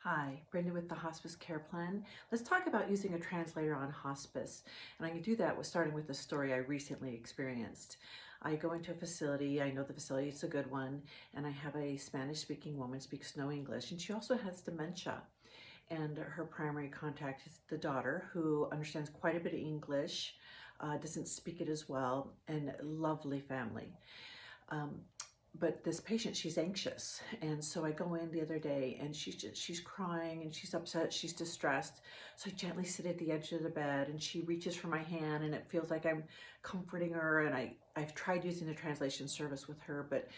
Hi, Brenda with the Hospice Care Plan. Let's talk about using a translator on hospice. And I can do that with starting with a story I recently experienced. I go into a facility, I know the facility is a good one, and I have a Spanish-speaking woman, speaks no English, and she also has dementia. And her primary contact is the daughter, who understands quite a bit of English, doesn't speak it as well, and lovely family. Um, but this patient, she's anxious, and so I go in the other day and she's crying and she's upset, she's distressed. So I gently sit at the edge of the bed and she reaches for my hand and it feels like I'm comforting her. And I've tried using the translation service with her, but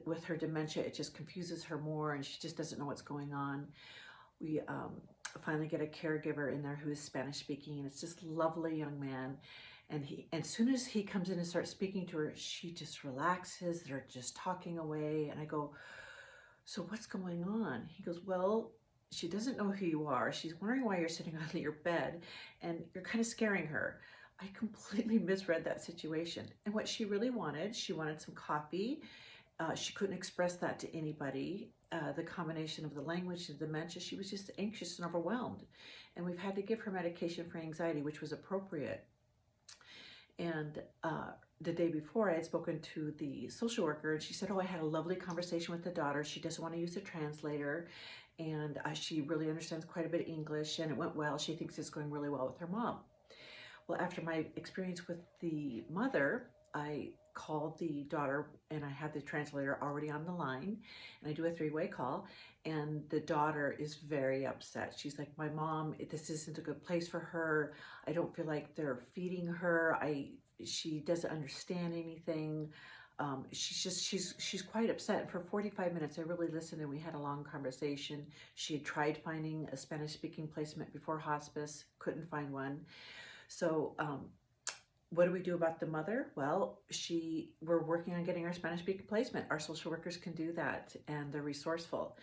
with her dementia it just confuses her more and she just doesn't know what's going on. We finally get a caregiver in there who is Spanish speaking, and it's this lovely young man. And as soon as he comes in and starts speaking to her, she just relaxes. They're just talking away. And I go, so what's going on? He goes, well, she doesn't know who you are. She's wondering why you're sitting on your bed and you're kind of scaring her. I completely misread that situation. And what she really wanted, she wanted some coffee. She couldn't express that to anybody. The combination of the language and dementia, she was just anxious and overwhelmed. And we've had to give her medication for anxiety, which was appropriate. And the day before, I had spoken to the social worker, and she said, oh, I had a lovely conversation with the daughter. She doesn't want to use a translator, and she really understands quite a bit of English, and it went well. She thinks it's going really well with her mom. Well, after my experience with the mother, I called the daughter and I had the translator already on the line, and I do a three-way call, and the daughter is very upset. She's like, my mom, this isn't a good place for her. I don't feel like they're feeding her. She doesn't understand anything. She's quite upset. And for 45 minutes, I really listened and we had a long conversation. She had tried finding a Spanish-speaking placement before hospice, couldn't find one. So what do we do about the mother? Well, we're working on getting our Spanish-speaking placement. Our social workers can do that, and they're resourceful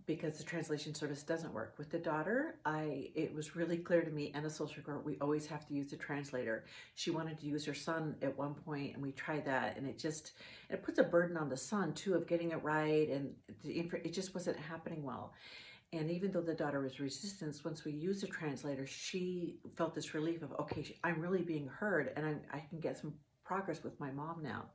because the translation service doesn't work. With the daughter, it was really clear to me and the social worker, we always have to use the translator. She wanted to use her son at one point, and we tried that, and it puts a burden on the son too of getting it right, and it just wasn't happening well. And even though the daughter was resistant, once we used a translator, she felt this relief of, okay, I'm really being heard and I can get some progress with my mom now.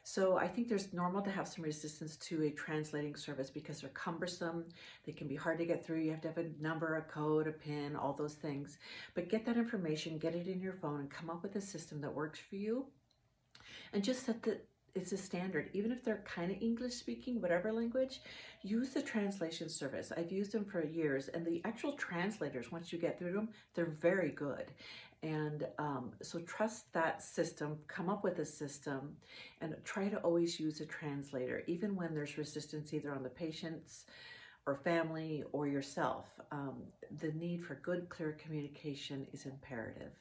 So I think there's normal to have some resistance to a translating service because they're cumbersome. They can be hard to get through. You have to have a number, a code, a PIN, all those things. But get that information, get it in your phone, and come up with a system that works for you. And just set it's a standard. Even if they're kind of English speaking, whatever language, use the translation service. I've used them for years, and the actual translators, once you get through them, they're very good. And so trust that system, come up with a system, and try to always use a translator, even when there's resistance either on the patient's or family or yourself. The need for good, clear communication is imperative.